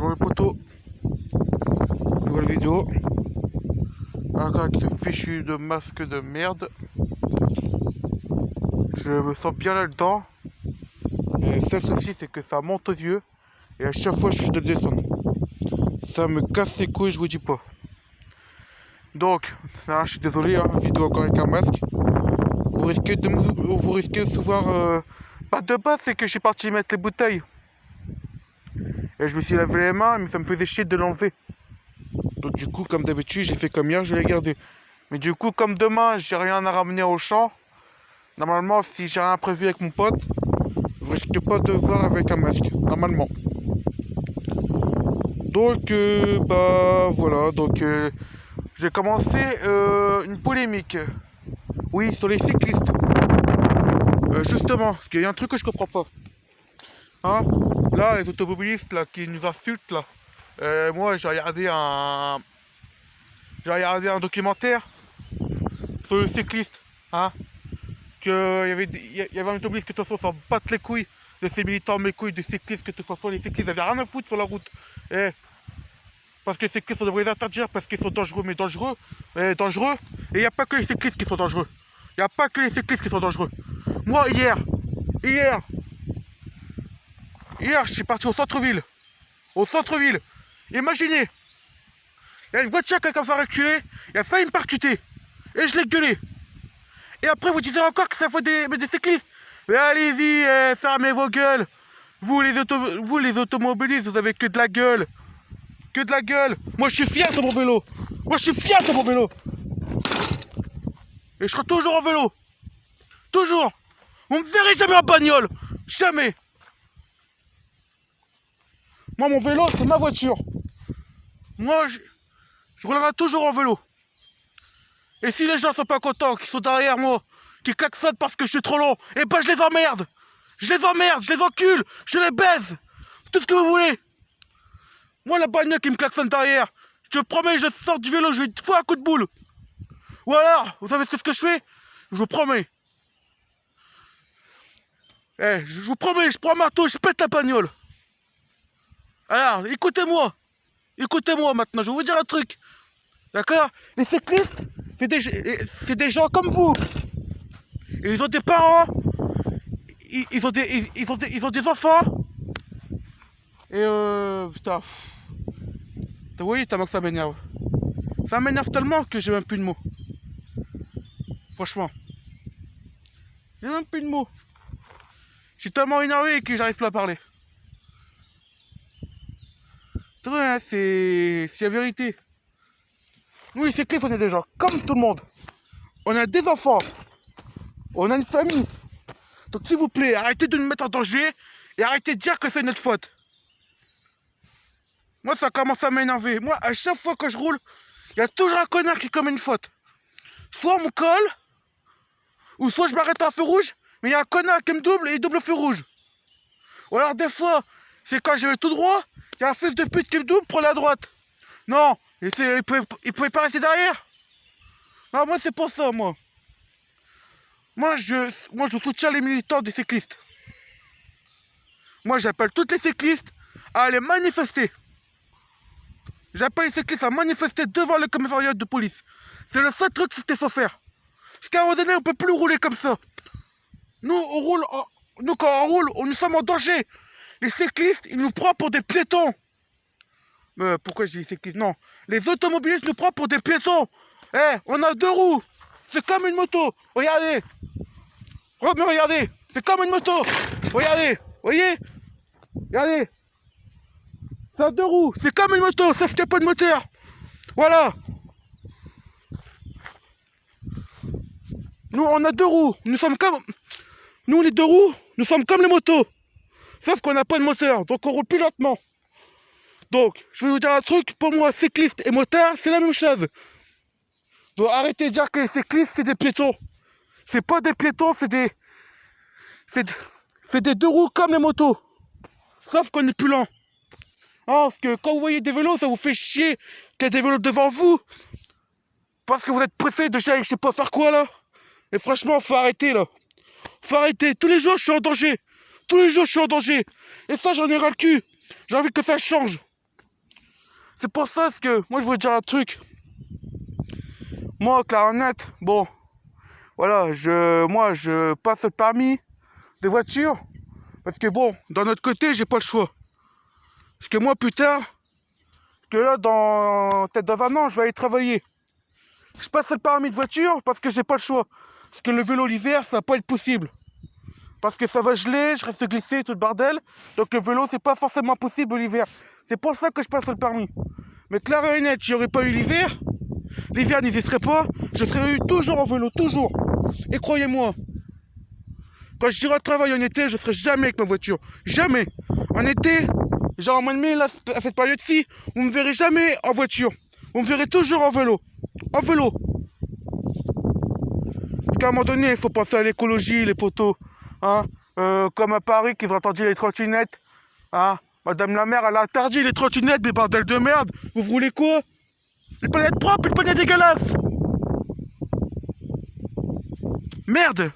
Bonjour les potos, nouvelle vidéo. Encore avec ce fichu de masque de merde. Je me sens bien là-dedans. Et le seul souci c'est que ça monte aux yeux. Et à chaque fois je suis de descendre. Ça me casse les couilles, je vous dis pas. Donc, là, je suis désolé, hein, vidéo encore avec un masque. Vous risquez de se voir... Pas de base, c'est que je suis parti mettre les bouteilles. Et je me suis lavé les mains, mais ça me faisait chier de l'enlever. Donc du coup, comme d'habitude, j'ai fait comme hier, je l'ai gardé. Mais du coup, comme demain, j'ai rien à ramener au champ, normalement, si j'ai rien prévu avec mon pote, vous risquez pas de voir avec un masque, normalement. Donc, bah voilà, donc j'ai commencé une polémique. Oui, sur les cyclistes. Justement, parce qu'il y a un truc que je comprends pas. Hein? Là, les automobilistes là, qui nous insultent là. Moi, j'ai regardé un documentaire sur le cycliste, hein, il y avait un automobiliste que de toute façon s'en battent les couilles de ces militants, mes couilles de cyclistes, que de toute façon les cyclistes avaient rien à foutre sur la route. Parce que les cyclistes on devrait les interdire parce qu'ils sont dangereux, mais dangereux, et il n'y a pas que les cyclistes qui sont dangereux. Il n'y a pas que les cyclistes qui sont dangereux. Moi hier, je suis parti au centre-ville. Imaginez, il y a une voiture qui a fait reculer, il a failli me percuter. Et je l'ai gueulé. Et après vous disiez encore que ça fait des cyclistes. Mais allez-y, fermez vos gueules. Vous les automobilistes, vous avez que de la gueule. Que de la gueule. Moi je suis fier de mon vélo. Et je serai toujours en vélo. Toujours. Vous me verrez jamais en bagnole. Jamais. Moi mon vélo c'est ma voiture. Moi je roulerai toujours en vélo. Et si les gens sont pas contents, qui sont derrière moi, qui klaxonnent parce que je suis trop long, et ben je les emmerde, je les encule, je les baise, tout ce que vous voulez. Moi la bagnole qui me klaxonne derrière, je te promets, je sors du vélo, je lui fous un coup de boule. Ou alors, vous savez ce que je fais? Je vous promets. Je vous promets, je prends un marteau, je pète la bagnole. Alors, écoutez-moi maintenant, je vais vous dire un truc. D'accord? Les cyclistes, c'est des gens comme vous. Et ils ont des parents. Ils ont des enfants. Et putain. Vous voyez, tellement que ça m'énerve. Ça m'énerve tellement que j'ai même plus de mots. Franchement. J'ai même plus de mots. Je suis tellement énervé que j'arrive plus à parler. C'est vrai, hein, c'est la vérité. Nous les cyclistes, on est des gens comme tout le monde. On a des enfants. On a une famille. Donc s'il vous plaît, arrêtez de nous mettre en danger et arrêtez de dire que c'est notre faute. Moi ça commence à m'énerver. Moi à chaque fois que je roule, il y a toujours un connard qui commet une faute. Soit on me colle, ou soit je m'arrête à un feu rouge, mais il y a un connard qui me double et il double le feu rouge. Ou alors des fois, c'est quand je vais tout droit, il y a un fils de pute qui me double pour la droite. Non, il pouvait pas rester derrière. Non, moi c'est pour ça, moi. Moi je soutiens les militants des cyclistes. Moi j'appelle tous les cyclistes à aller manifester. J'appelle les cyclistes à manifester devant le commissariat de police. C'est le seul truc qu'il faut faire. Parce qu'à un moment donné, on peut plus rouler comme ça. Nous, quand on roule, nous sommes en danger. Les cyclistes, ils nous prennent pour des piétons. Pourquoi je dis cyclistes? Non. Les automobilistes nous prennent pour des piétons. On a deux roues. C'est comme une moto. Regardez. Mais regardez. C'est comme une moto. Regardez. Voyez? Regardez. Ça a deux roues. C'est comme une moto, sauf qu'il n'y a pas de moteur. Voilà. Nous, on a deux roues. Nous, les deux roues, nous sommes comme les motos. Sauf qu'on n'a pas de moteur, donc on roule plus lentement. Donc, je vais vous dire un truc, pour moi, cycliste et motard, c'est la même chose. Donc arrêtez de dire que les cyclistes, c'est des piétons. C'est pas des piétons, c'est des deux roues comme les motos. Sauf qu'on est plus lent. Parce que quand vous voyez des vélos, ça vous fait chier qu'il y a des vélos devant vous. Parce que vous êtes pressé de je sais pas faire quoi là. Et franchement, faut arrêter là. Faut arrêter. Tous les jours, je suis en danger. Et ça, j'en ai ras le cul. J'ai envie que ça change. C'est pour ça que moi je voulais dire un truc. Moi, clair net, bon, voilà, moi je passe le permis des voitures parce que bon, d'un autre côté, j'ai pas le choix. Parce que moi, plus tard, que là, peut-être dans un an, je vais aller travailler. Je passe le permis de voiture parce que j'ai pas le choix. Parce que le vélo l'hiver, ça va pas être possible. Parce que ça va geler, je reste glissé, tout le bordel. Donc le vélo, c'est pas forcément possible l'hiver. C'est pour ça que je passe le permis. Mais clair et net, j'y aurais pas eu l'hiver n'existerait pas, je serais eu toujours en vélo, toujours. Et croyez-moi, quand j'irai au travail en été, je serai jamais avec ma voiture. Jamais. En été, genre en mois de mai, là, à cette période-ci, vous me verrez jamais en voiture. Vous me verrez toujours en vélo. En vélo. Parce qu'à un moment donné, il faut penser à l'écologie, les poteaux. Hein, comme à Paris, qu'ils ont interdit les trottinettes. Hein, Madame la maire, elle a interdit les trottinettes, mais bordel de merde. Vous voulez quoi? Une planète propre, une planète dégueulasse. Merde.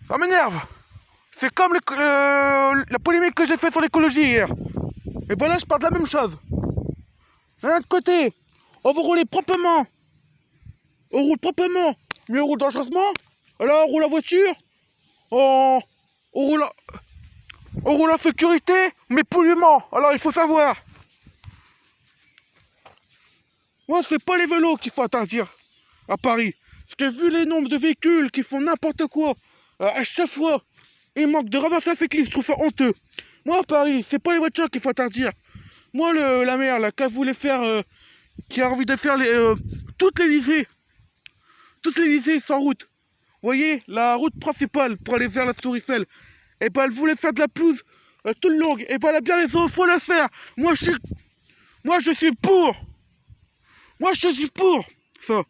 Ça m'énerve. C'est comme la polémique que j'ai fait sur l'écologie hier. Et ben là, je parle de la même chose. D'un autre côté, on veut rouler proprement. On roule proprement, mais on roule dangereusement. Alors on roule en voiture. On roule en sécurité, mais polluement. Alors il faut savoir. Moi, c'est pas les vélos qu'il faut interdire à Paris. Parce que vu les nombres de véhicules qui font n'importe quoi, à chaque fois, il manque de reverser un cycliste, je trouve ça honteux. Moi, à Paris, c'est pas les voitures qu'il faut interdire. Moi, la mère, là, qui voulait faire, qui a envie de faire toutes les lysées sans route. Vous voyez, la route principale pour aller vers la Tour Eiffel, et ben elle voulait faire de la pelouse toute longue. Et ben elle a bien raison, faut le faire. Moi, je suis pour. Moi, je suis pour ça.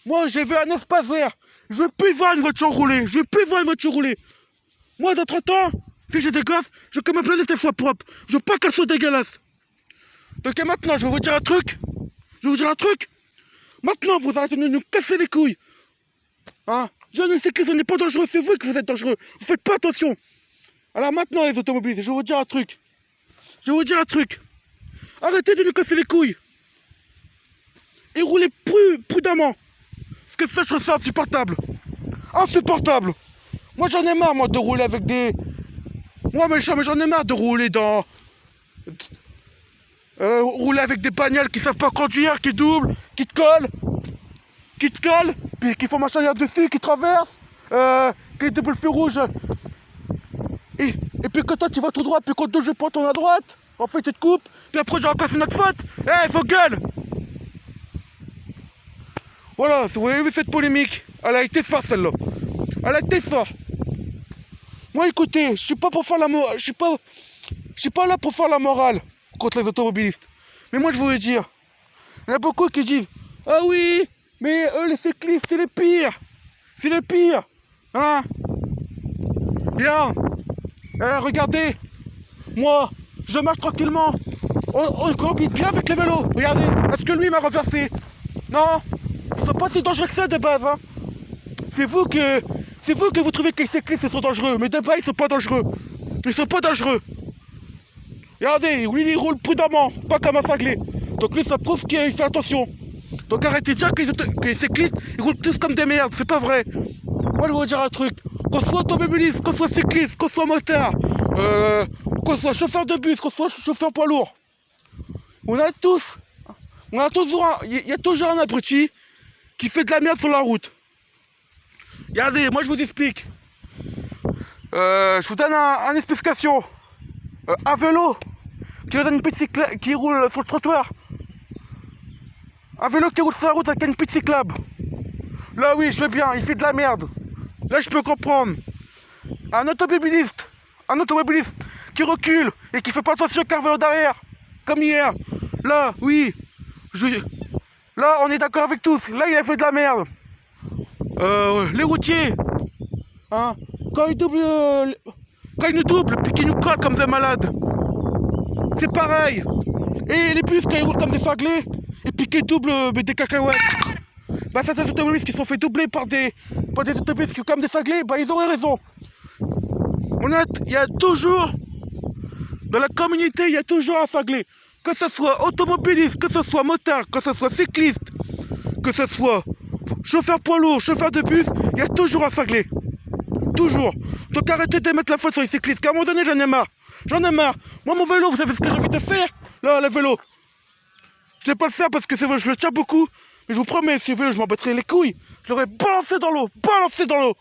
Moi, j'ai vu un espace vert. Je veux plus voir une voiture rouler. Moi, d'entre-temps, si j'ai des gosses, je veux que ma planète elle soit propre. Je veux pas qu'elle soit dégueulasse. Donc maintenant, je vais vous dire un truc. Maintenant, vous arrêtez de nous casser les couilles. Hein? Je ne sais que ce n'est pas dangereux. C'est vous que vous êtes dangereux. Vous faites pas attention. Alors maintenant, les automobilistes, je vais vous dire un truc. Arrêtez de nous casser les couilles. Et roulez prudemment. Parce que ça, je trouve ça insupportable. Moi, j'en ai marre, de rouler avec des... Moi, méchant, mais j'en ai marre de rouler rouler avec des bagnoles qui savent pas conduire, qui doublent, qui te collent, puis qui font machin dessus, qui traversent, qui doublent le feu rouge. Et puis que toi, tu vas tout droit, puis qu'on te double pas ton à droite. En fait, tu te coupes, puis après, j'ai encore c'est notre faute. Vos gueules! Voilà, si vous avez vu cette polémique, elle a été forte celle-là. Moi, écoutez, je suis pas là pour faire la morale contre les automobilistes. Mais moi, je voulais dire, il y en a beaucoup qui disent, ah oui, mais eux, les cyclistes, c'est les pires. Hein? Bien. Regardez, moi, je marche tranquillement. On cohabite bien avec les vélos. Regardez, est-ce que lui m'a renversé? Non. Ils sont pas si dangereux que ça de base, hein. C'est vous que vous trouvez que les cyclistes sont dangereux, mais de base ils sont pas dangereux. Regardez, lui il roule prudemment, pas comme un cinglé. Donc lui ça prouve qu'il fait attention. Donc arrêtez de dire que les cyclistes ils roulent tous comme des merdes, c'est pas vrai. Moi je vais vous dire un truc, qu'on soit automobiliste, qu'on soit cycliste, qu'on soit motard, qu'on soit chauffeur de bus, qu'on soit chauffeur poids lourd. Il y a toujours un abruti qui fait de la merde sur la route. Regardez, moi je vous explique. Je vous donne une explication. Un vélo qui roule sur le trottoir. Un vélo qui roule sur la route avec une piste cyclable. Là oui, je veux bien, il fait de la merde. Là je peux comprendre. Un automobiliste qui recule et qui fait pas attention qu'un vélo derrière. Comme hier. Là, oui. Là, on est d'accord avec tous. Là, il a fait de la merde. Les routiers, hein, quand ils nous doublent, puis qu'ils nous collent comme des malades, c'est pareil. Et les bus, quand ils roulent comme des faglés, et puis qu'ils doublent des cacahuètes, bah ça, c'est des automobilistes qui sont fait doubler par des automobilistes qui, comme des faglés, bah ils auraient raison. Honnête, il y a toujours Dans la communauté, il y a toujours à fagler. Que ce soit automobiliste, que ce soit motard, que ce soit cycliste, que ce soit chauffeur poids lourd, chauffeur de bus, il y a toujours à fagler. Toujours. Donc arrêtez de mettre la faute sur les cyclistes, car à un moment donné, j'en ai marre. J'en ai marre. Moi, mon vélo, vous savez ce que j'ai envie de faire? Là, le vélo. Je vais pas le faire parce que c'est vrai, je le tiens beaucoup. Mais je vous promets, si vous voulez, je m'en battrai les couilles. Je l'aurais balancé dans l'eau. Balancé dans l'eau.